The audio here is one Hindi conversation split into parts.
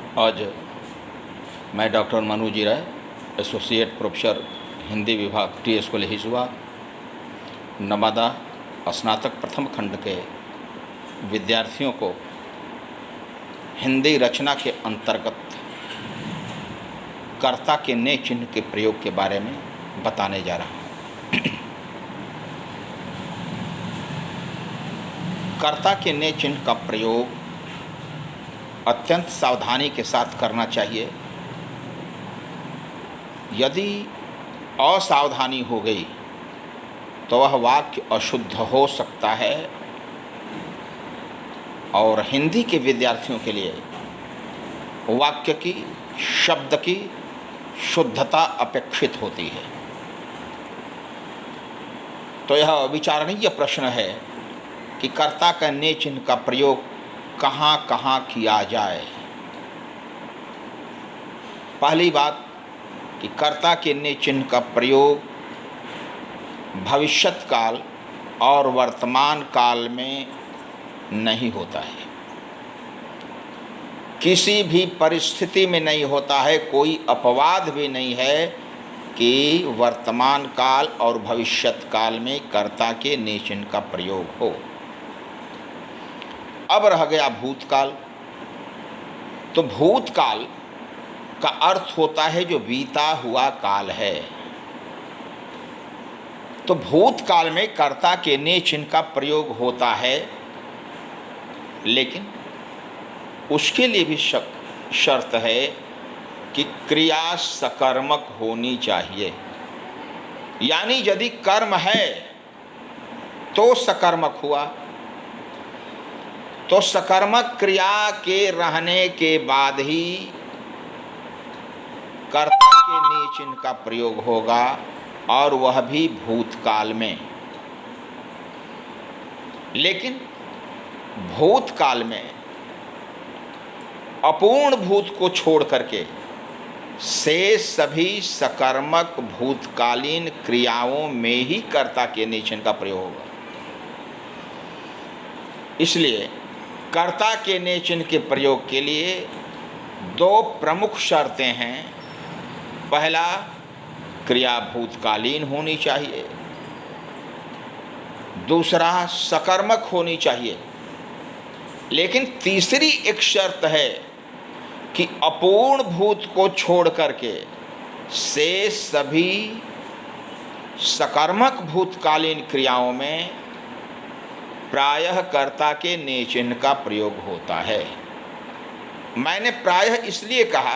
आज मैं डॉक्टर मनु जी राय, एसोसिएट प्रोफेसर हिंदी विभाग टी स्कूल हिसुआ, नवादा स्नातक प्रथम खंड के विद्यार्थियों को हिंदी रचना के अंतर्गत कर्ता के ने चिन्ह के प्रयोग के बारे में बताने जा रहा हूँ। कर्ता के ने चिन्ह का प्रयोग अत्यंत सावधानी के साथ करना चाहिए। यदि असावधानी हो गई तो वह वाक्य अशुद्ध हो सकता है और हिंदी के विद्यार्थियों के लिए वाक्य की, शब्द की शुद्धता अपेक्षित होती है। तो यह विचारणीय प्रश्न है कि कर्ता का ने चिन्ह का प्रयोग कहाँ कहाँ किया जाए। पहली बात कि कर्ता के ने चिन्ह का प्रयोग भविष्यत काल और वर्तमान काल में नहीं होता है, किसी भी परिस्थिति में नहीं होता है। कोई अपवाद भी नहीं है कि वर्तमान काल और भविष्यत काल में कर्ता के ने चिन्ह का प्रयोग हो। अब रह गया भूतकाल। तो भूतकाल का अर्थ होता है जो बीता हुआ काल है। तो भूतकाल में कर्ता के ने चिन्ह का प्रयोग होता है, लेकिन उसके लिए भी शर्त है कि क्रिया सकर्मक होनी चाहिए। यानी यदि कर्म है तो सकर्मक हुआ, तो सकर्मक क्रिया के रहने के बाद ही कर्ता के ने चिन्ह का प्रयोग होगा, और वह भी भूतकाल में। लेकिन भूतकाल में अपूर्ण भूत को छोड़ करके शेष सभी सकर्मक भूतकालीन क्रियाओं में ही कर्ता के ने चिन्ह का प्रयोग होगा। इसलिए कर्ता के ने चिन्ह के प्रयोग के लिए दो प्रमुख शर्तें हैं। पहला, क्रिया भूतकालीन होनी चाहिए। दूसरा, सकर्मक होनी चाहिए। लेकिन तीसरी एक शर्त है कि अपूर्ण भूत को छोड़ करके शेष सभी सकर्मक भूतकालीन क्रियाओं में प्रायः कर्ता के ने चिन्ह का प्रयोग होता है। मैंने प्रायः इसलिए कहा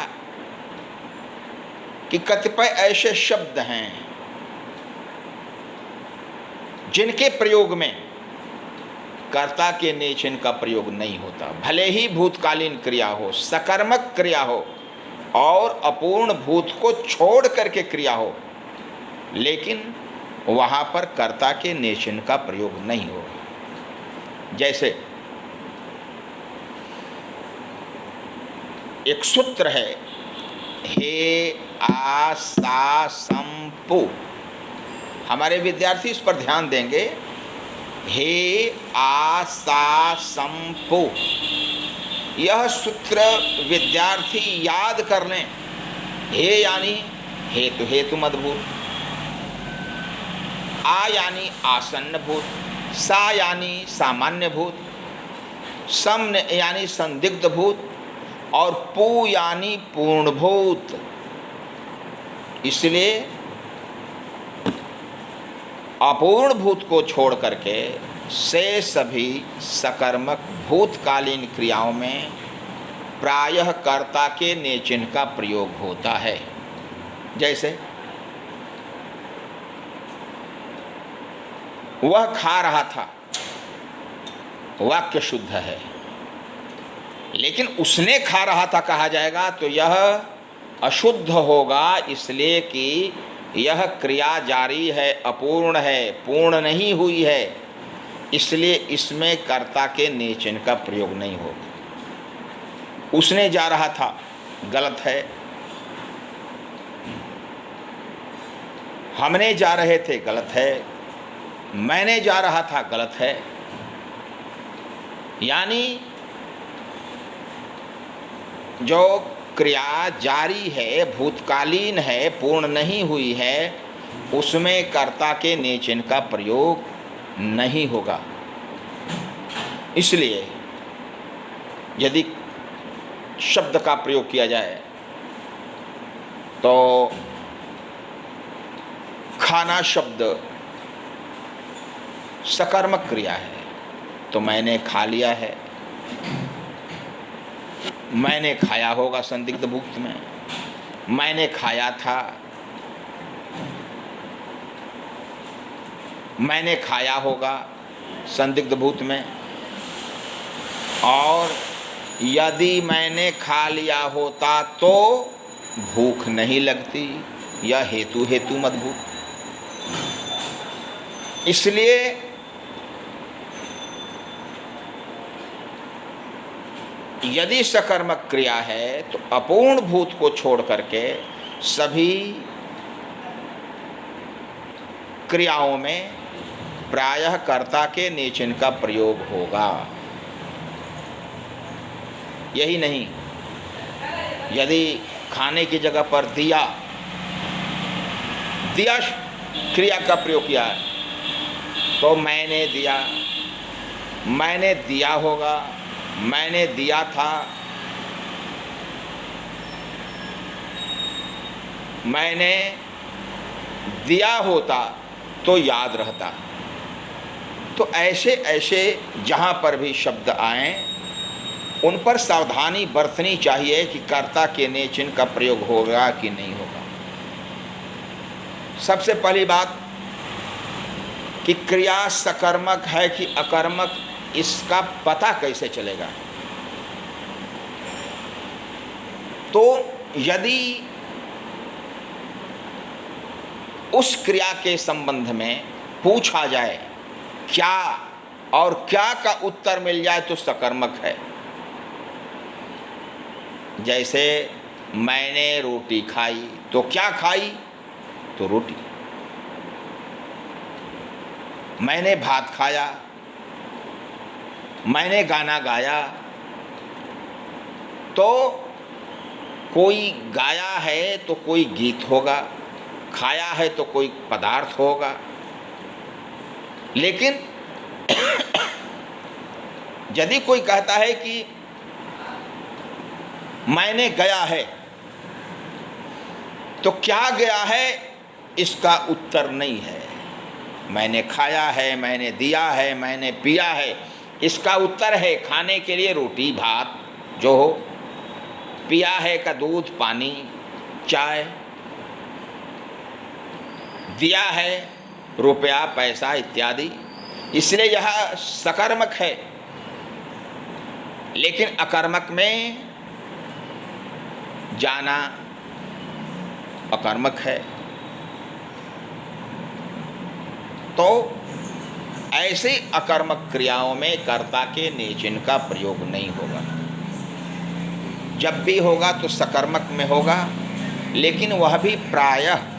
कि कतिपय ऐसे शब्द हैं जिनके प्रयोग में कर्ता के ने चिन्ह का प्रयोग नहीं होता, भले ही भूतकालीन क्रिया हो, सकर्मक क्रिया हो और अपूर्ण भूत को छोड़ करके क्रिया हो, लेकिन वहाँ पर कर्ता के ने चिन्ह का प्रयोग नहीं होगा। जैसे एक सूत्र है, हे आ सा सम पु। हमारे विद्यार्थी इस पर ध्यान देंगे। हे आ सा सम पु, यह सूत्र विद्यार्थी याद कर लें। हे यानी हेतु हेतु मदभूत, आ यानी आसन्न भूत, सा यानी सामान्य भूत, सम यानी संदिग्ध भूत और पू यानी पूर्णभूत। इसलिए अपूर्ण भूत को छोड़ करके से सभी सकर्मक भूतकालीन क्रियाओं में प्रायः कर्ता के ने चिन्ह का प्रयोग होता है। जैसे वह खा रहा था, वाक्य शुद्ध है, लेकिन उसने खा रहा था कहा जाएगा तो यह अशुद्ध होगा, इसलिए कि यह क्रिया जारी है, अपूर्ण है, पूर्ण नहीं हुई है, इसलिए इसमें कर्ता के ने चिन्ह का प्रयोग नहीं होगा। उसने जा रहा था, गलत है। हमने जा रहे थे, गलत है। मैंने जा रहा था, गलत है। यानी जो क्रिया जारी है, भूतकालीन है, पूर्ण नहीं हुई है, उसमें कर्ता के ने चिन्ह का प्रयोग नहीं होगा। इसलिए यदि शब्द का प्रयोग किया जाए तो खाना शब्द सकर्मक क्रिया है, तो मैंने खा लिया है, मैंने खाया होगा संदिग्ध भूत में, मैंने खाया था, मैंने खाया होगा संदिग्ध भूत में। और यदि मैंने खा लिया होता तो भूख नहीं लगती, यह हेतु हेतु मद्भूत। इसलिए यदि सकर्मक क्रिया है तो अपूर्ण भूत को छोड़ करके सभी क्रियाओं में प्रायः कर्ता के ने चिन्ह का प्रयोग होगा। यही नहीं, यदि खाने की जगह पर दिया क्रिया का प्रयोग किया है तो मैंने दिया, मैंने दिया होगा, मैंने दिया था, मैंने दिया होता तो याद रहता। तो ऐसे ऐसे जहाँ पर भी शब्द आएं उन पर सावधानी बरतनी चाहिए कि कर्ता के ने चिन्ह का प्रयोग होगा कि नहीं होगा। सबसे पहली बात कि क्रिया सकर्मक है कि अकर्मक, इसका पता कैसे चलेगा? तो यदि उस क्रिया के संबंध में पूछा जाए क्या और क्या का उत्तर मिल जाए तो सकर्मक है। जैसे मैंने रोटी खाई, तो क्या खाई? तो रोटी। मैंने भात खाया, मैंने गाना गाया, तो कोई गाया है तो कोई गीत होगा, खाया है तो कोई पदार्थ होगा। लेकिन यदि कोई कहता है कि मैंने गया है, तो क्या गया है इसका उत्तर नहीं है। मैंने खाया है, मैंने दिया है, मैंने पिया है, इसका उत्तर है खाने के लिए रोटी भात जो हो, पिया है का दूध पानी चाय, दिया है रुपया पैसा इत्यादि। इसलिए यह सकर्मक है। लेकिन अकर्मक में जाना अकर्मक है। तो ऐसे अकर्मक क्रियाओं में कर्ता के ने चिन्ह का प्रयोग नहीं होगा। जब भी होगा तो सकर्मक में होगा, लेकिन वह भी प्रायः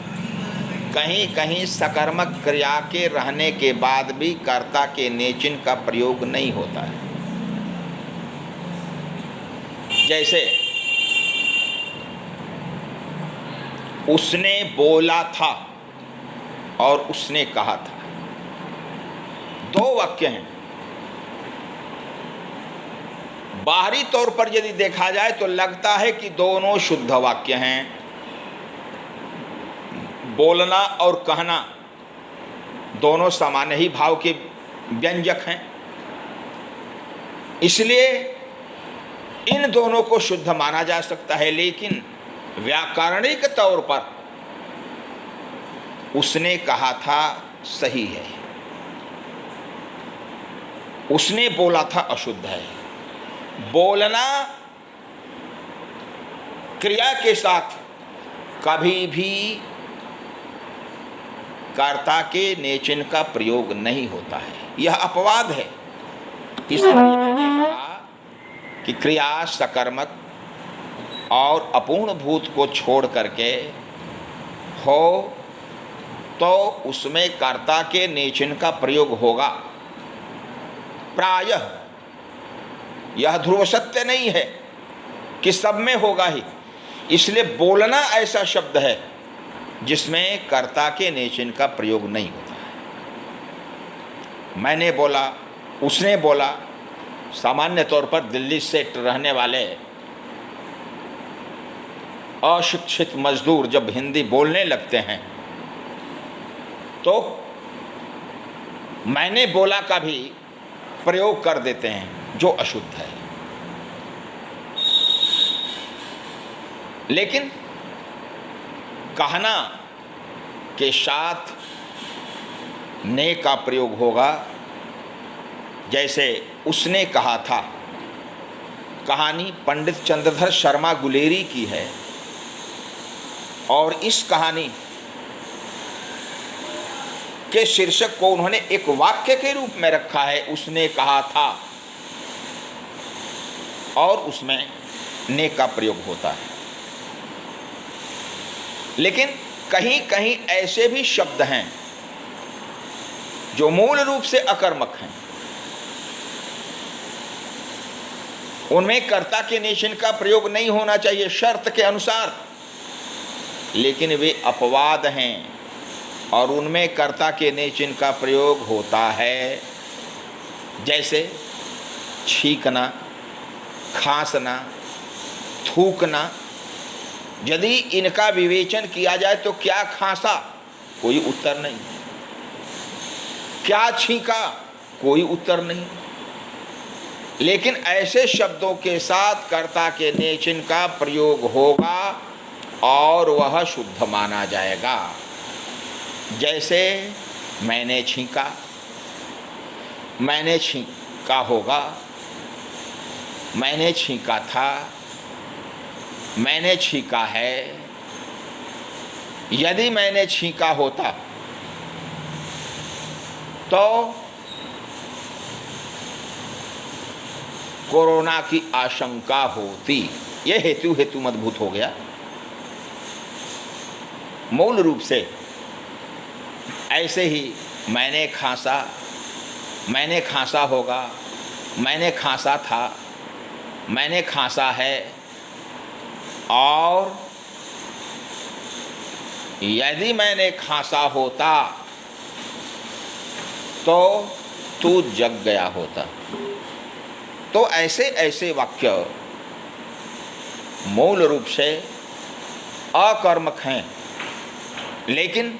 कहीं कहीं सकर्मक क्रिया के रहने के बाद भी कर्ता के ने चिन्ह का प्रयोग नहीं होता है। जैसे उसने बोला था और उसने कहा था, दो वाक्य हैं। बाहरी तौर पर यदि देखा जाए तो लगता है कि दोनों शुद्ध वाक्य हैं। बोलना और कहना दोनों सामान्य ही भाव के व्यंजक हैं, इसलिए इन दोनों को शुद्ध माना जा सकता है। लेकिन व्याकरणिक तौर पर उसने कहा था सही है, उसने बोला था अशुद्ध है। बोलना क्रिया के साथ कभी भी कर्ता के ने चिन्ह का प्रयोग नहीं होता है, यह अपवाद है। इसलिए मैंने कहा कि क्रिया सकर्मक और अपूर्ण भूत को छोड़ करके हो तो उसमें कर्ता के ने चिन्ह का प्रयोग होगा। प्रायः यह ध्रुव सत्य नहीं है कि सब में होगा ही। इसलिए बोलना ऐसा शब्द है जिसमें कर्ता के नेचन का प्रयोग नहीं होता है। मैंने बोला, उसने बोला। सामान्य तौर पर दिल्ली से रहने वाले अशिक्षित मजदूर जब हिंदी बोलने लगते हैं तो मैंने बोला का भी प्रयोग कर देते हैं, जो अशुद्ध है। लेकिन कहना के साथ ने का प्रयोग होगा। जैसे उसने कहा था, कहानी पंडित चंद्रधर शर्मा गुलेरी की है और इस कहानी के शीर्षक को उन्होंने एक वाक्य के रूप में रखा है, उसने कहा था, और उसमें ने का प्रयोग होता है। लेकिन कहीं कहीं ऐसे भी शब्द हैं जो मूल रूप से अकर्मक हैं, उनमें कर्ता के नेचन का प्रयोग नहीं होना चाहिए शर्त के अनुसार, लेकिन वे अपवाद हैं और उनमें कर्ता के नेचन का प्रयोग होता है। जैसे छींकना, खांसना, थूकना। यदि इनका विवेचन किया जाए तो क्या खांसा, कोई उत्तर नहीं। क्या छींका, कोई उत्तर नहीं। लेकिन ऐसे शब्दों के साथ कर्ता के नेचन का प्रयोग होगा और वह शुद्ध माना जाएगा। जैसे मैंने छींका, मैंने छींका होगा, मैंने छींका था, मैंने छींका है। यदि मैंने छींका होता तो कोरोना की आशंका होती। यह हेतु मदभूत हो गया। मूल रूप से ऐसे ही मैंने खांसा, मैंने खांसा होगा, मैंने खांसा था, मैंने खांसा है। और यदि मैंने खांसा होता तो तू जग गया होता। तो ऐसे ऐसे वाक्य मूल रूप से अकर्मक हैं, लेकिन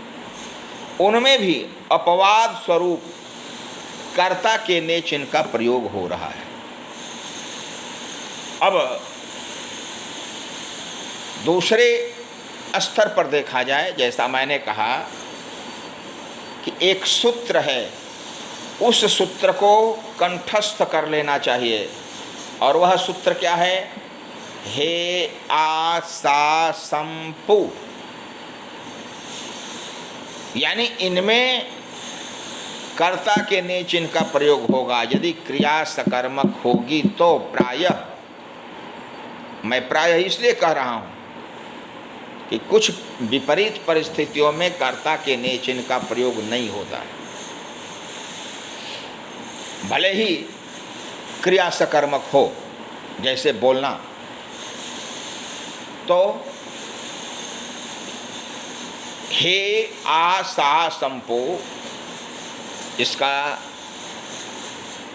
उनमें भी अपवाद स्वरूप कर्ता के नेचन का प्रयोग हो रहा है। अब दूसरे स्तर पर देखा जाए, जैसा मैंने कहा कि एक सूत्र है, उस सूत्र को कंठस्थ कर लेना चाहिए। और वह सूत्र क्या है? हे आ सा सम पु। यानी इनमें कर्ता के नेचन का प्रयोग होगा। यदि क्रिया सकर्मक होगी तो प्रायः, मैं प्रायः इसलिए कह रहा हूं कि कुछ विपरीत परिस्थितियों में कर्ता के नेचन का प्रयोग नहीं होता है। भले ही क्रिया सकर्मक हो, जैसे बोलना, तो हे आ सा संपो, इसका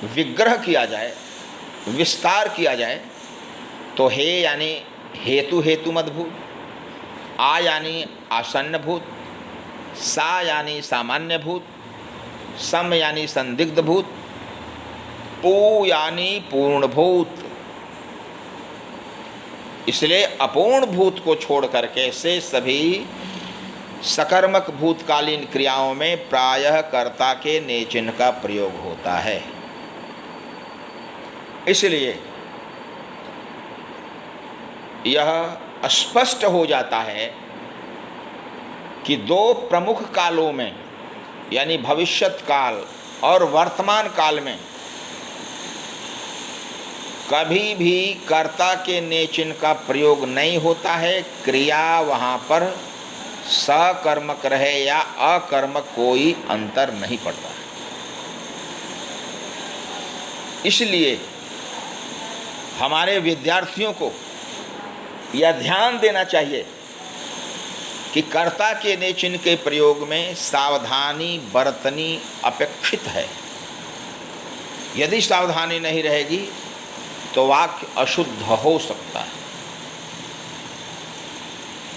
विग्रह किया जाए, विस्तार किया जाए तो हे यानी हेतु मदभूत, आ यानी आसन्न भूत, सा यानी सामान्य भूत, सम यानी संदिग्ध भूत, पू यानी पूर्णभूत। इसलिए अपूर्ण भूत को छोड़ करके से सभी सकर्मक भूतकालीन क्रियाओं में प्रायः कर्ता के नेचन का प्रयोग होता है। इसलिए यह स्पष्ट हो जाता है कि दो प्रमुख कालों में, यानी भविष्यत काल और वर्तमान काल में, कभी भी कर्ता के नेचन का प्रयोग नहीं होता है। क्रिया वहाँ पर सकर्मक रहे या अकर्मक, कोई अंतर नहीं पड़ता है। इसलिए हमारे विद्यार्थियों को यह ध्यान देना चाहिए कि कर्ता के ने चिन्ह के प्रयोग में सावधानी बरतनी अपेक्षित है। यदि सावधानी नहीं रहेगी तो वाक्य अशुद्ध हो सकता है।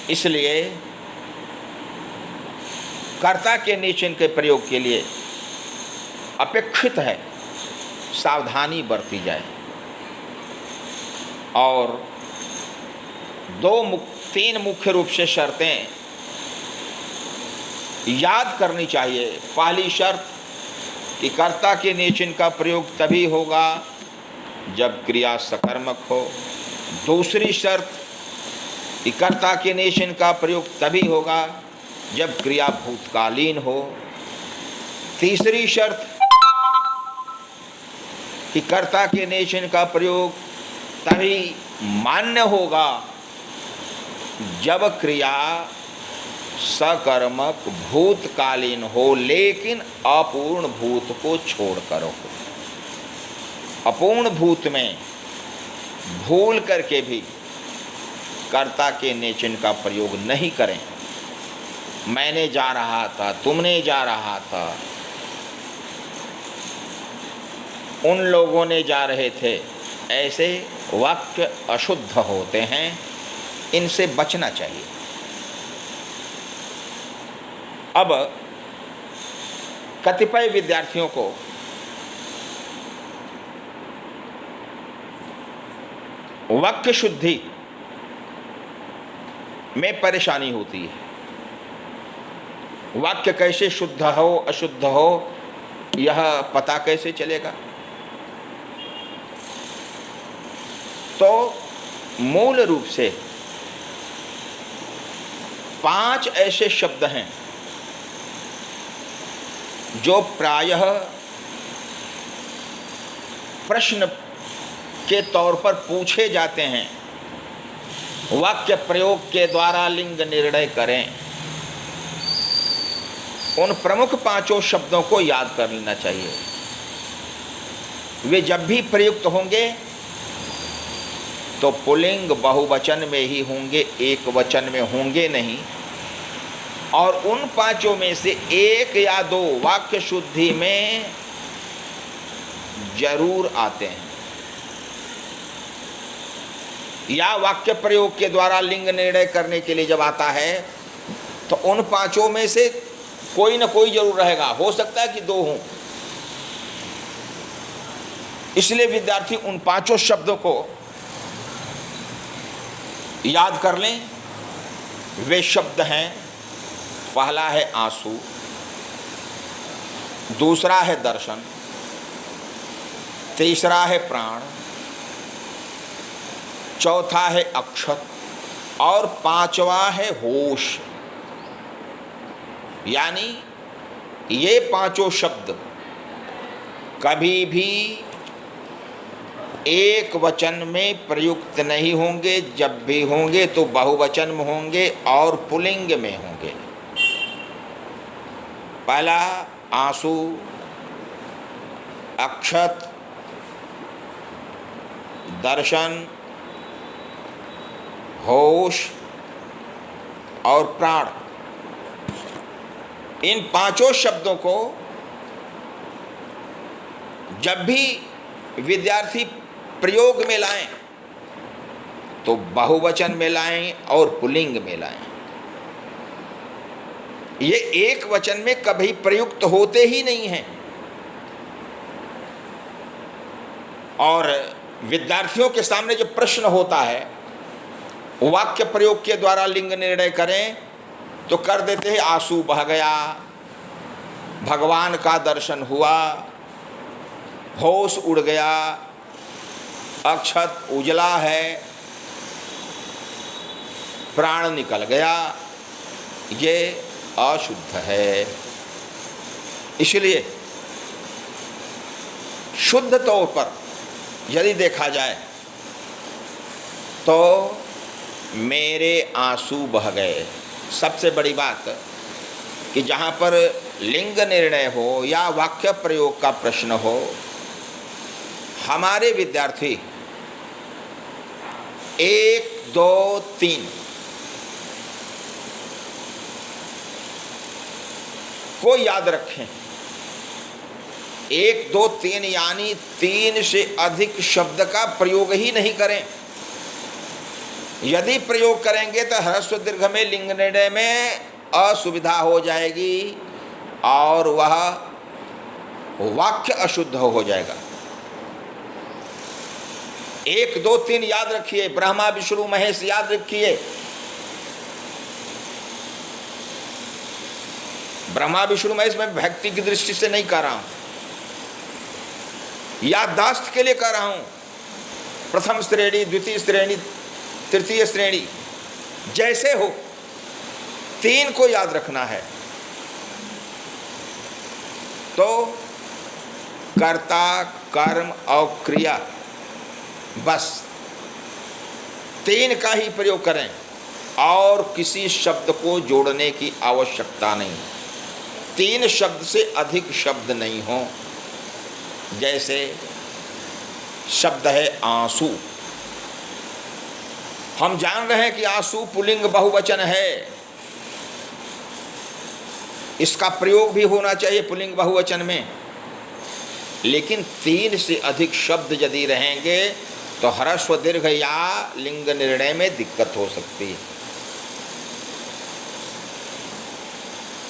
इसलिए कर्ता के ने चिन्ह के प्रयोग के लिए अपेक्षित है सावधानी बरती जाए। और तीन मुख्य रूप से शर्तें याद करनी चाहिए। पहली शर्त कि कर्ता के ने चिन्ह का प्रयोग तभी होगा जब क्रिया सकर्मक हो। दूसरी शर्त कि कर्ता के ने चिन्ह का प्रयोग तभी होगा जब क्रिया भूतकालीन हो। तीसरी शर्त कि कर्ता के ने चिन्ह का प्रयोग तभी मान्य होगा जब क्रिया सकर्मक भूतकालीन हो, लेकिन अपूर्ण भूत को छोड़कर हो। अपूर्ण भूत में भूल करके भी कर्ता के ने चिन्ह का प्रयोग नहीं करें। मैंने जा रहा था, तुमने जा रहा था, उन लोगों ने जा रहे थे, ऐसे वाक्य अशुद्ध होते हैं, इनसे बचना चाहिए। अब कतिपय विद्यार्थियों को वाक्य शुद्धि में परेशानी होती है। वाक्य कैसे शुद्ध हो अशुद्ध हो यह पता कैसे चलेगा? तो मूल रूप से 5 ऐसे शब्द हैं जो प्रायः प्रश्न के तौर पर पूछे जाते हैं। वाक्य प्रयोग के द्वारा लिंग निर्णय करें। उन प्रमुख 5 शब्दों को याद कर लेना चाहिए। वे जब भी प्रयुक्त होंगे तो पुल्लिंग बहुवचन में ही होंगे, एक वचन में होंगे नहीं। और उन 5 में से 1 या 2 वाक्य शुद्धि में जरूर आते हैं, या वाक्य प्रयोग के द्वारा लिंग निर्णय करने के लिए जब आता है तो उन 5 में से कोई ना कोई जरूर रहेगा। हो सकता है कि 2 हों। इसलिए विद्यार्थी उन 5 शब्दों को याद कर लें। वे शब्द हैं, पहला है आंसू, दूसरा है दर्शन, तीसरा है प्राण, चौथा है अक्षत और 5वां है होश। यानी ये 5 शब्द कभी भी एक वचन में प्रयुक्त नहीं होंगे। जब भी होंगे तो बहुवचन में होंगे और पुल्लिंग में होंगे। पहला आंसू, अक्षत, दर्शन, होश और प्राण। इन 5 शब्दों को जब भी विद्यार्थी प्रयोग में लाएं तो बहुवचन में लाएं और पुल्लिंग में लाएं। ये एक वचन में कभी प्रयुक्त होते ही नहीं हैं। और विद्यार्थियों के सामने जो प्रश्न होता है वाक्य प्रयोग के द्वारा लिंग निर्णय करें तो कर देते हैं आंसू बह गया, भगवान का दर्शन हुआ, होश उड़ गया, अक्षत उजला है, प्राण निकल गया। ये अशुद्ध है। इसलिए शुद्ध तौर पर यदि देखा जाए तो मेरे आंसू बह गए। सबसे बड़ी बात कि जहाँ पर लिंग निर्णय हो या वाक्य प्रयोग का प्रश्न हो, हमारे विद्यार्थी 1 2 3 को याद रखें। 1 2 3 यानी 3 से अधिक शब्द का प्रयोग ही नहीं करें। यदि प्रयोग करेंगे तो ह्रस्व दीर्घ में लिंग निर्णय में असुविधा हो जाएगी और वह वाक्य अशुद्ध हो जाएगा। 1 2 3 याद रखिए, ब्रह्मा विष्णु महेश याद रखिए। ब्रह्मा विष्णु महेश मैं भक्ति की दृष्टि से नहीं कर रहा हूं, याददाश्त के लिए कर रहा हूं। प्रथम श्रेणी, द्वितीय श्रेणी, तृतीय श्रेणी, जैसे हो 3 को याद रखना है। तो कर्ता, कर्म और क्रिया, बस 3 का ही प्रयोग करें और किसी शब्द को जोड़ने की आवश्यकता नहीं। 3 शब्द से अधिक शब्द नहीं हो। जैसे शब्द है आंसू, हम जान रहे हैं कि आंसू पुल्लिंग बहुवचन है, इसका प्रयोग भी होना चाहिए पुल्लिंग बहुवचन में, लेकिन 3 से अधिक शब्द यदि रहेंगे तो ह्रस्व दीर्घ या लिंग निर्णय में दिक्कत हो सकती है।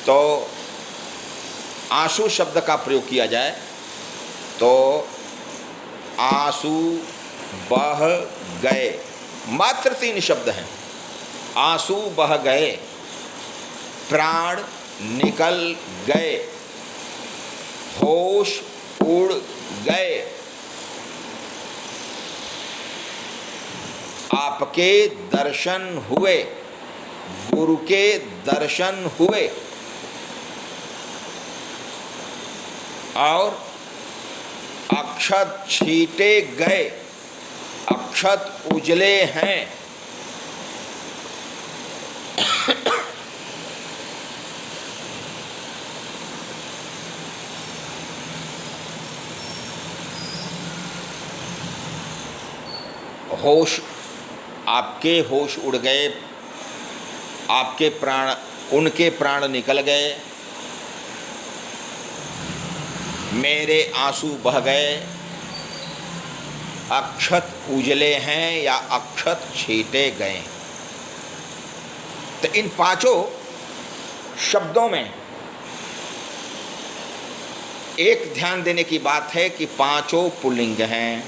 तो आंसू शब्द का प्रयोग किया जाए तो आंसू बह गए, मात्र 3 शब्द हैं। आंसू बह गए, प्राण निकल गए, होश उड़ गए, आपके दर्शन हुए, गुरु के दर्शन हुए, और अक्षत छीटे गए, अक्षत उजले हैं। होश, आपके होश उड़ गए, आपके प्राण, उनके प्राण निकल गए, मेरे आंसू बह गए, अक्षत उजले हैं या अक्षत छीटे गए। तो इन 5 शब्दों में एक ध्यान देने की बात है कि 5 पुल्लिंग हैं।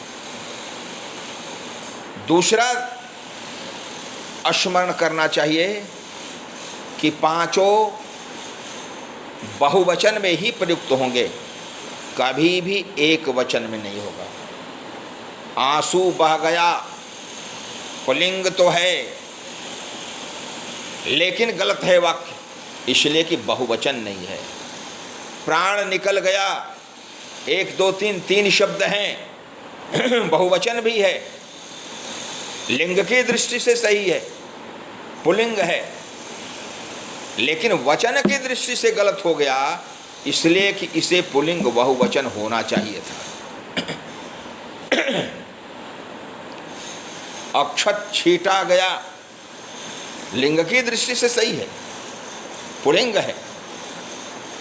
दूसरा स्मरण करना चाहिए कि 5 बहुवचन में ही प्रयुक्त होंगे, कभी भी एक वचन में नहीं होगा। आंसू बह गया पुल्लिंग तो है, लेकिन गलत है वाक्य, इसलिए कि बहुवचन नहीं है। प्राण निकल गया, 1 2 3 3 शब्द हैं, बहुवचन भी है, लिंग की दृष्टि से सही है, पुल्लिंग है, लेकिन वचन की दृष्टि से गलत हो गया, इसलिए कि इसे पुल्लिंग बहुवचन होना चाहिए था। अक्षत छीटा गया, लिंग की दृष्टि से सही है, पुल्लिंग है,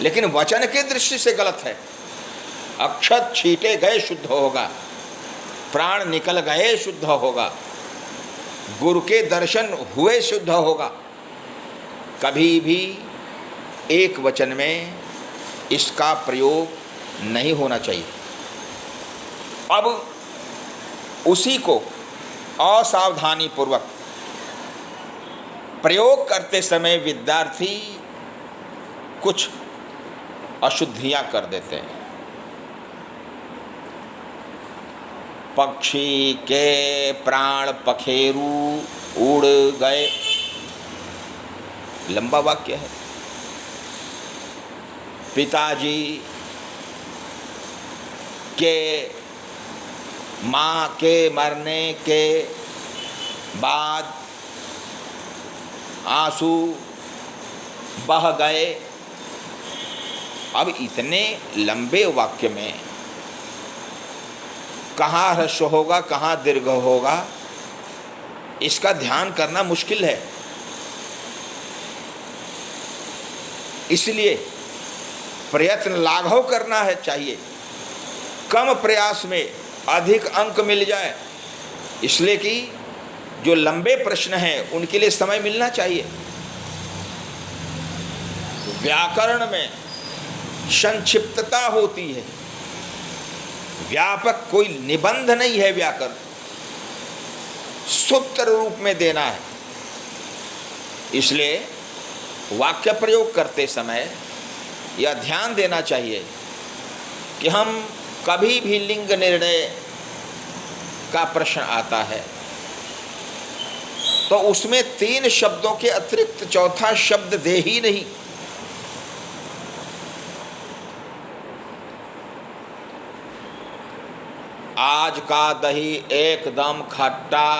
लेकिन वचन की दृष्टि से गलत है। अक्षत छीटे गए शुद्ध होगा, प्राण निकल गए शुद्ध होगा, गुरु के दर्शन हुए शुद्ध होगा। कभी भी एक वचन में इसका प्रयोग नहीं होना चाहिए। अब उसी को असावधानी पूर्वक प्रयोग करते समय विद्यार्थी कुछ अशुद्धियां कर देते हैं। पक्षी के प्राण पखेरु उड़ गए, लंबा वाक्य है। पिताजी के माँ के मरने के बाद आंसू बह गए। अब इतने लंबे वाक्य में कहाँ ह्रस्व होगा, कहाँ दीर्घ होगा, इसका ध्यान करना मुश्किल है। इसलिए प्रयत्न लाघव करना है चाहिए, कम प्रयास में अधिक अंक मिल जाए, इसलिए कि जो लंबे प्रश्न हैं उनके लिए समय मिलना चाहिए। व्याकरण में संक्षिप्तता होती है, व्यापक कोई निबंध नहीं है। व्याकरण सूत्र रूप में देना है, इसलिए वाक्य प्रयोग करते समय यह ध्यान देना चाहिए कि हम कभी भी लिंग निर्णय का प्रश्न आता है तो उसमें 3 शब्दों के अतिरिक्त चौथा शब्द दे ही नहीं। आज का दही एकदम खट्टा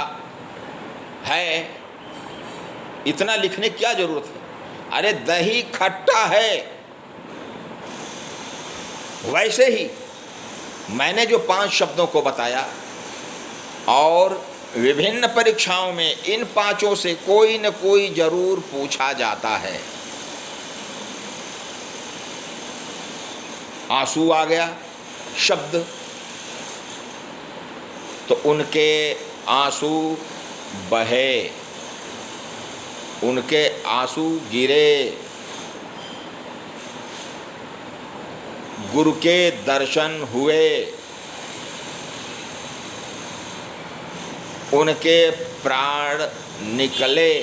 है, इतना लिखने की क्या जरूरत है? अरे दही खट्टा है। वैसे ही मैंने जो 5 शब्दों को बताया, और विभिन्न परीक्षाओं में इन 5 से कोई न कोई जरूर पूछा जाता है। आंसू आ गया शब्द, तो उनके आंसू बहे, उनके आंसू गिरे, गुरु के दर्शन हुए, उनके प्राण निकले,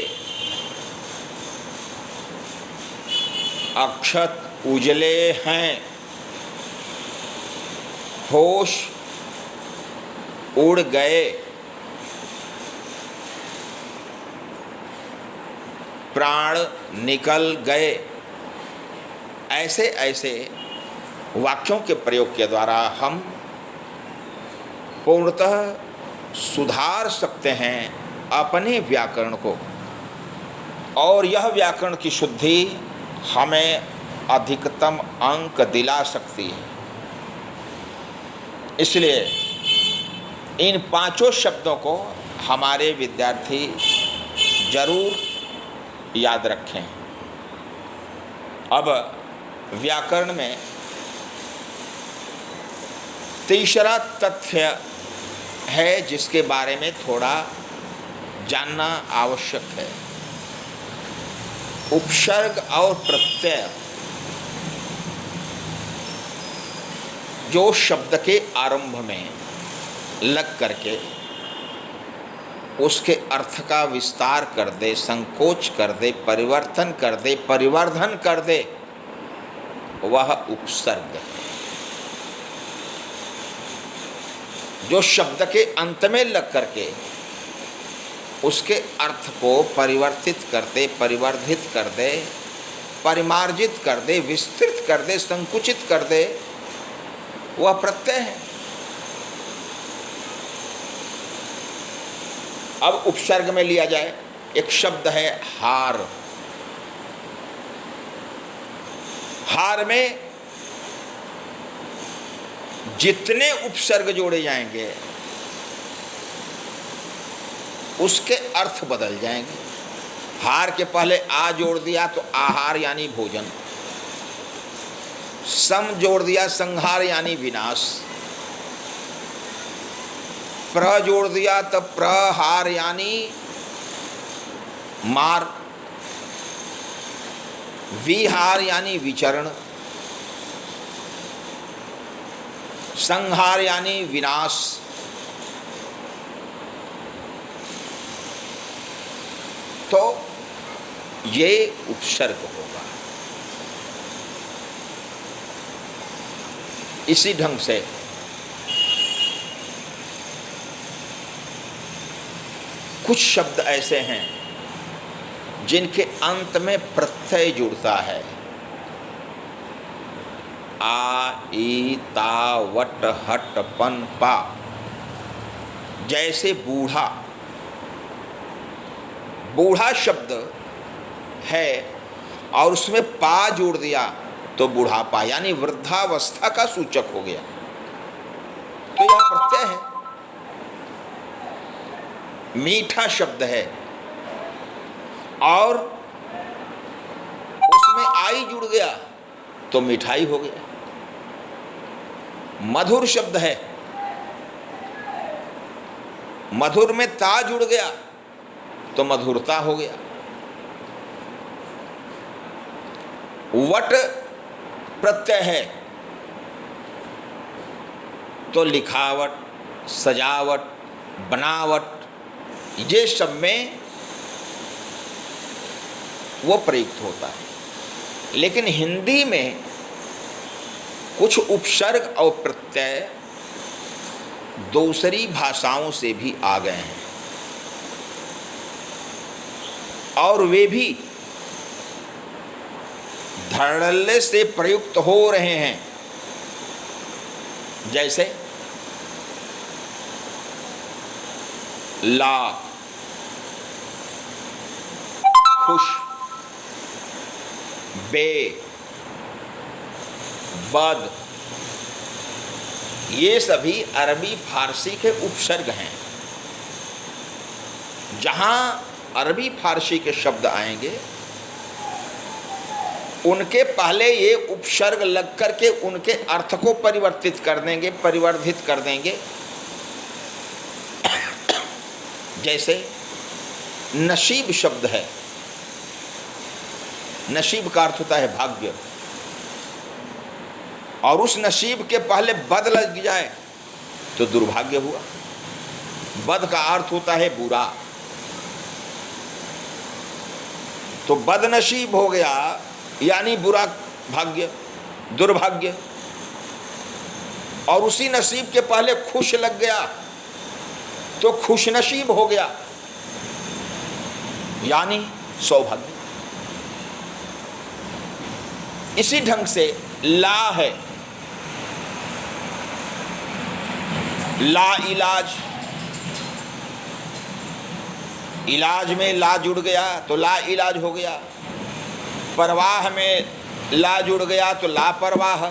अक्षत उजले हैं, होश उड़ गए, प्राण निकल गए। ऐसे ऐसे वाक्यों के प्रयोग के द्वारा हम पूर्णतः सुधार सकते हैं अपने व्याकरण को, और यह व्याकरण की शुद्धि हमें अधिकतम अंक दिला सकती है। इसलिए इन 5 शब्दों को हमारे विद्यार्थी जरूर याद रखें। अब व्याकरण में तीसरा तथ्य है जिसके बारे में थोड़ा जानना आवश्यक है। उपसर्ग और प्रत्यय जो शब्द के आरंभ में लग करके उसके अर्थ का विस्तार कर दे, संकोच कर दे, परिवर्तन कर दे, परिवर्धन कर दे, वह उपसर्ग है। जो शब्द के अंत में लग करके उसके अर्थ को परिवर्तित कर दे, परिवर्धित कर दे, परिमार्जित कर दे, विस्तृत कर दे, संकुचित कर दे, वह प्रत्यय है। अब उपसर्ग में लिया जाए, एक शब्द है हार। हार में जितने उपसर्ग जोड़े जाएंगे उसके अर्थ बदल जाएंगे। हार के पहले आ जोड़ दिया तो आहार यानी भोजन, सम जोड़ दिया संहार यानी विनाश, प्र जोड़ दिया तो प्रहार यानी मार, विहार यानी विचरण, संहार यानी विनाश। तो ये उपसर्ग होगा। इसी ढंग से कुछ शब्द ऐसे हैं जिनके अंत में प्रत्यय जुड़ता है। आ, ई, ता, वट, हट, पन, पा। जैसे बूढ़ा, बूढ़ा शब्द है और उसमें पा जोड़ दिया तो बुढ़ापा यानी वृद्धावस्था का सूचक हो गया, तो यह प्रत्यय है। मीठा शब्द है, और उसमें आई जुड़ गया तो मिठाई हो गया। मधुर शब्द है, मधुर में ता जुड़ गया तो मधुरता हो गया। वट प्रत्यय है तो लिखावट, सजावट, बनावट, ये सब में वो प्रयुक्त होता है। लेकिन हिंदी में कुछ उपसर्ग और प्रत्यय दूसरी भाषाओं से भी आ गए हैं, और वे भी धड़ल्ले से प्रयुक्त हो रहे हैं। जैसे ला, खुश, बे, बद, ये सभी अरबी फारसी के उपसर्ग हैं। जहां अरबी फारसी के शब्द आएंगे उनके पहले ये उपसर्ग लग करके उनके अर्थ को परिवर्तित कर देंगे, परिवर्धित कर देंगे। जैसे नसीब शब्द है, नसीब का अर्थ होता है भाग्य, और उस नसीब के पहले बद लग जाए तो दुर्भाग्य हुआ। बद का अर्थ होता है बुरा, तो बदनसीब हो गया यानी बुरा भाग्य, दुर्भाग्य। और उसी नसीब के पहले खुश लग गया तो खुशनसीब हो गया यानी सौभाग्य। इसी ढंग से ला है, ला इलाज, इलाज में ला जुड़ गया तो ला इलाज हो गया। परवाह में ला जुड़ गया तो लापरवाह,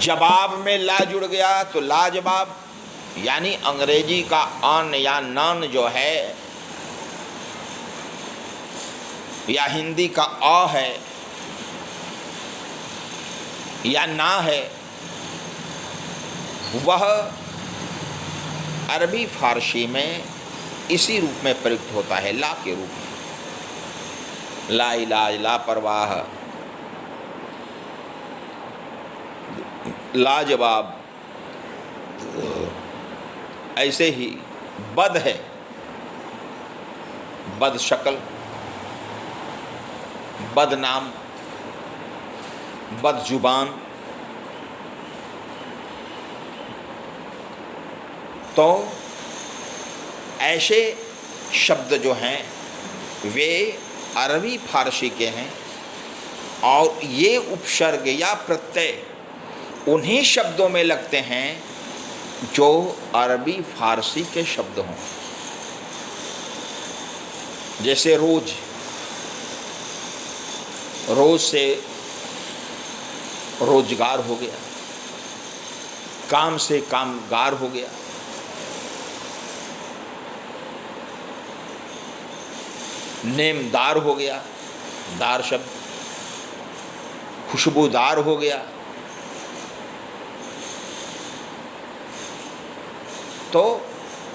जवाब में ला जुड़ गया तो लाजवाब। यानी अंग्रेजी का अन या नन जो है, या हिंदी का अ है या ना है, वह अरबी फारसी में इसी रूप में प्रयुक्त होता है, ला के रूप में। ला इलाज, लापरवाह, लाजवाब। ऐसे ही बद है, बद शक्ल, बदनाम, बद जुबान। तो ऐसे शब्द जो हैं वे अरबी फारसी के हैं, और ये उपसर्ग या प्रत्यय उन्हीं शब्दों में लगते हैं जो अरबी फारसी के शब्द हों। जैसे रोज, रोज से रोजगार हो गया, काम से कामगार हो गया। नेमदार हो गया, दार शब्द, खुशबूदार हो गया। तो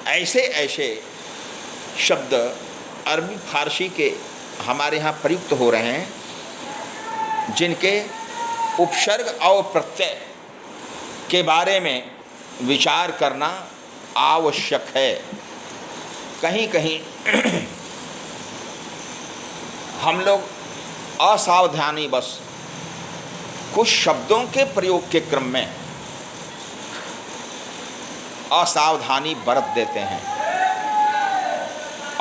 ऐसे ऐसे शब्द अरबी फारसी के हमारे यहाँ प्रयुक्त हो रहे हैं, जिनके उपसर्ग और प्रत्यय के बारे में विचार करना आवश्यक है। कहीं कहीं हम लोग असावधानी बस कुछ शब्दों के प्रयोग के क्रम में असावधानी बरत देते हैं,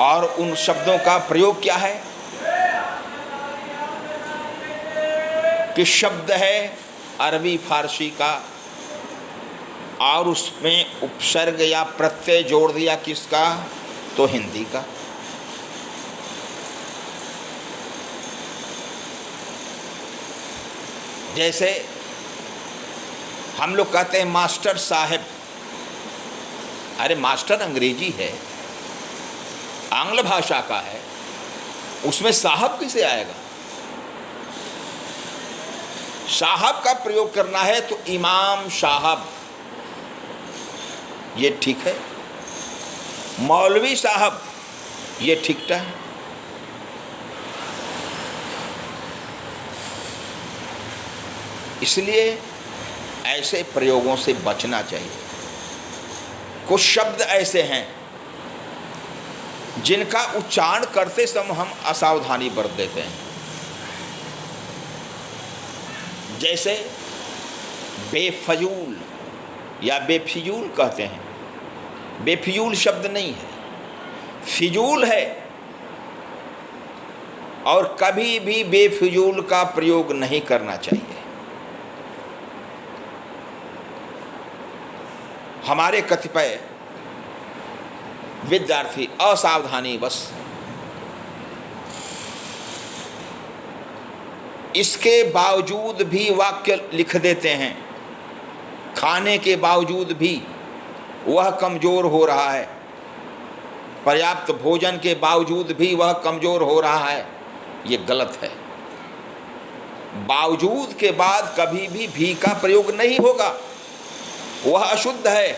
और उन शब्दों का प्रयोग क्या है कि शब्द है अरबी फारसी का, और उसमें उपसर्ग या प्रत्यय जोड़ दिया किसका, तो हिंदी का। जैसे हम लोग कहते हैं मास्टर साहब, अरे मास्टर अंग्रेजी है, आंग्ल भाषा का है, उसमें साहब किसे आएगा? साहब का प्रयोग करना है तो इमाम साहब, ये ठीक है। मौलवी साहब, ये ठीक है। इसलिए ऐसे प्रयोगों से बचना चाहिए। कुछ शब्द ऐसे हैं जिनका उच्चारण करते समय हम असावधानी बरत देते हैं, जैसे बेफजूल या बेफिजूल कहते हैं। बेफिजूल शब्द नहीं है, फिजूल है, और कभी भी बेफिजूल का प्रयोग नहीं करना चाहिए। हमारे कतिपय विद्यार्थी असावधानी बस इसके बावजूद भी वाक्य लिख देते हैं, खाने के बावजूद भी वह कमज़ोर हो रहा है, पर्याप्त भोजन के बावजूद भी वह कमज़ोर हो रहा है। ये गलत है। बावजूद के बाद कभी भी का प्रयोग नहीं होगा, वह अशुद्ध है।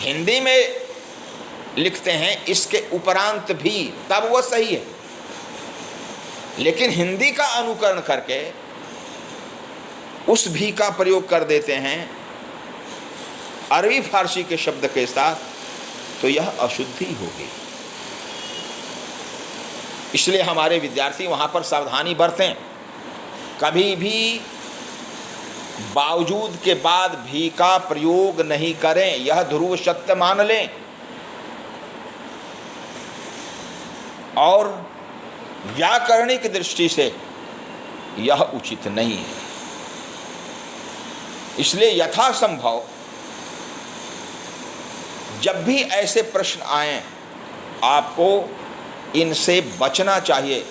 हिंदी में लिखते हैं इसके उपरांत भी, तब वह सही है। लेकिन हिंदी का अनुकरण करके उस भी का प्रयोग कर देते हैं अरबी फारसी के शब्द के साथ, तो यह अशुद्धि होगी। इसलिए हमारे विद्यार्थी वहाँ पर सावधानी बरतें। कभी भी बावजूद के बाद भी का प्रयोग नहीं करें, यह ध्रुव सत्य मान लें। और व्याकरणिक दृष्टि से यह उचित नहीं है। इसलिए यथासंभव जब भी ऐसे प्रश्न आएं, आपको इनसे बचना चाहिए।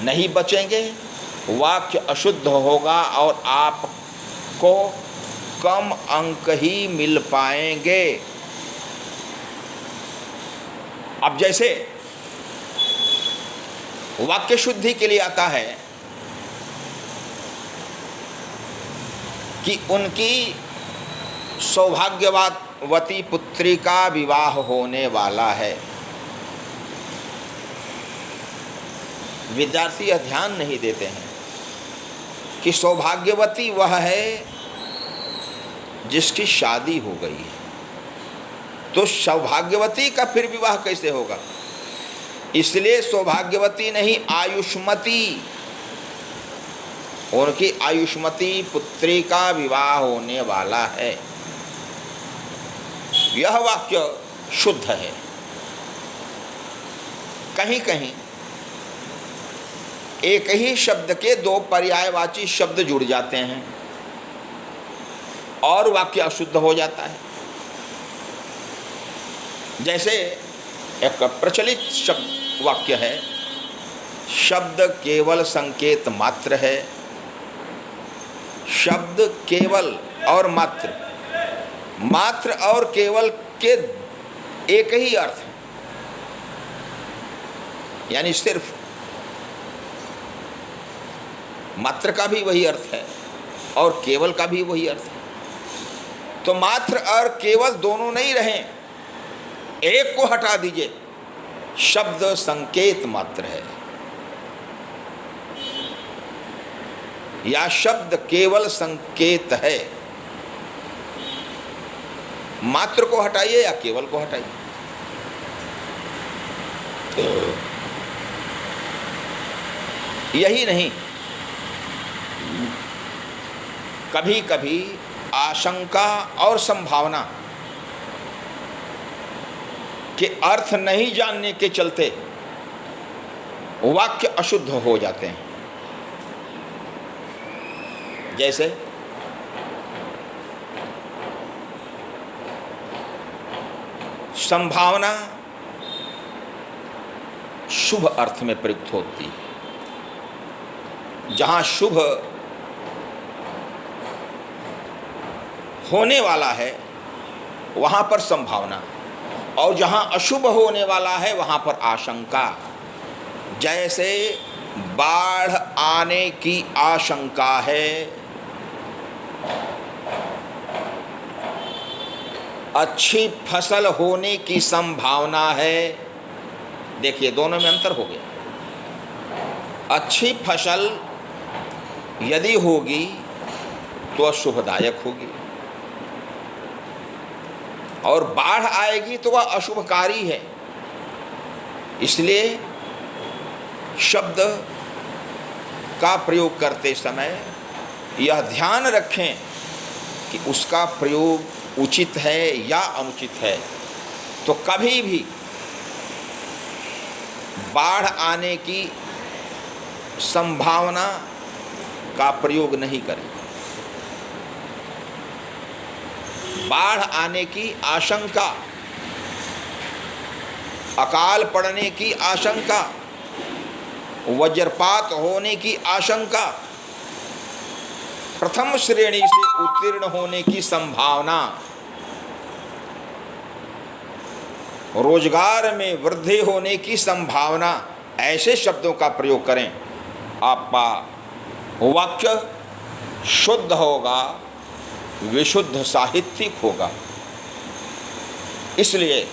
नहीं बचेंगे, वाक्य अशुद्ध होगा और आपको कम अंक ही मिल पाएंगे। अब जैसे वाक्य शुद्धि के लिए आता है कि उनकी सौभाग्यवती पुत्री का विवाह होने वाला है। विद्यार्थी यह ध्यान नहीं देते हैं कि सौभाग्यवती वह है जिसकी शादी हो गई है। तो सौभाग्यवती का फिर विवाह कैसे होगा? इसलिए सौभाग्यवती नहीं, आयुष्मती, उनकी आयुष्मती पुत्री का विवाह होने वाला है। यह वाक्य शुद्ध है। कहीं कहीं एक ही शब्द के दो पर्यायवाची शब्द जुड़ जाते हैं और वाक्य अशुद्ध हो जाता है। जैसे एक प्रचलित शब्द वाक्य है, शब्द केवल संकेत मात्र है। शब्द केवल और मात्र, मात्र और केवल के एक ही अर्थ है, यानी सिर्फ मात्र का भी वही अर्थ है और केवल का भी वही अर्थ है। तो मात्र और केवल दोनों नहीं रहें, एक को हटा दीजिए। शब्द संकेत मात्र है या शब्द केवल संकेत है। मात्र को हटाइए या केवल को हटाइए। यही नहीं, कभी कभी आशंका और संभावना के अर्थ नहीं जानने के चलते वाक्य अशुद्ध हो जाते हैं। जैसे संभावना शुभ अर्थ में प्रयुक्त होती है। जहां शुभ होने वाला है वहां पर संभावना, और जहाँ अशुभ होने वाला है वहाँ पर आशंका, जैसे बाढ़ आने की आशंका है, अच्छी फसल होने की संभावना है। देखिए दोनों में अंतर हो गया। अच्छी फसल यदि होगी तो शुभदायक होगी, और बाढ़ आएगी तो वह अशुभकारी है। इसलिए शब्द का प्रयोग करते समय यह ध्यान रखें कि उसका प्रयोग उचित है या अनुचित है। तो कभी भी बाढ़ आने की संभावना का प्रयोग नहीं करें। बाढ़ आने की आशंका, अकाल पड़ने की आशंका, वज्रपात होने की आशंका, प्रथम श्रेणी से उत्तीर्ण होने की संभावना, रोजगार में वृद्धि होने की संभावना, ऐसे शब्दों का प्रयोग करें। आपका वाक्य शुद्ध होगा, विशुद्ध साहित्यिक होगा। इसलिए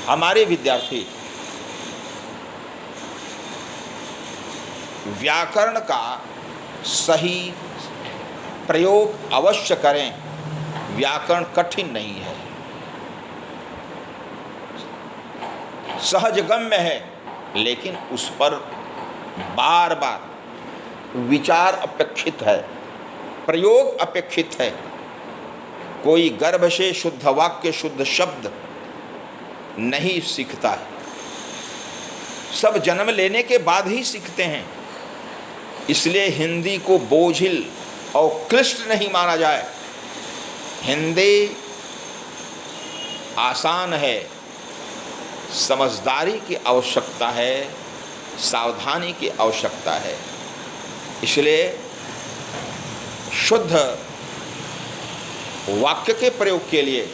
हमारे विद्यार्थी व्याकरण का सही प्रयोग अवश्य करें। व्याकरण कठिन नहीं है, सहजगम्य है, लेकिन उस पर बार बार विचार अपेक्षित है, प्रयोग अपेक्षित है। कोई गर्भ से शुद्ध वाक्य, शुद्ध शब्द नहीं सीखता है, सब जन्म लेने के बाद ही सीखते हैं। इसलिए हिंदी को बोझिल और क्लिष्ट नहीं माना जाए। हिंदी आसान है, समझदारी की आवश्यकता है, सावधानी की आवश्यकता है। इसलिए शुद्ध वाक्य के प्रयोग के लिए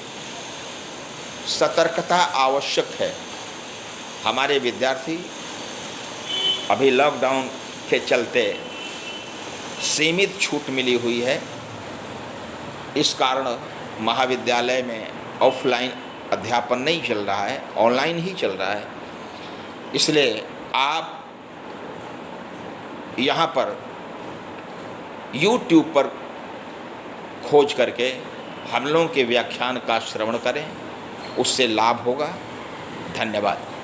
सतर्कता आवश्यक है। हमारे विद्यार्थी अभी लॉकडाउन के चलते सीमित छूट मिली हुई है। इस कारण महाविद्यालय में ऑफलाइन अध्यापन नहीं चल रहा है, ऑनलाइन ही चल रहा है। इसलिए आप यहाँ पर YouTube पर खोज करके हम लोगों के व्याख्यान का श्रवण करें, उससे लाभ होगा। धन्यवाद।